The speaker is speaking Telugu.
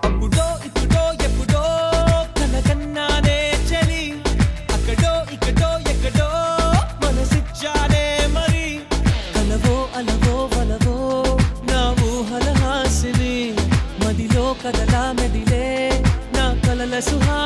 అప్పుడో ఇప్పుడో ఎప్పుడో కనకన్నానే చలి అక్కడో ఇక్కడో ఎక్కడో మనసిచ్చానే మరి కలవో అలవో వలవో నా ఊహల హాసిని మదిలో కదలా మెదిలే నా కలల సుహా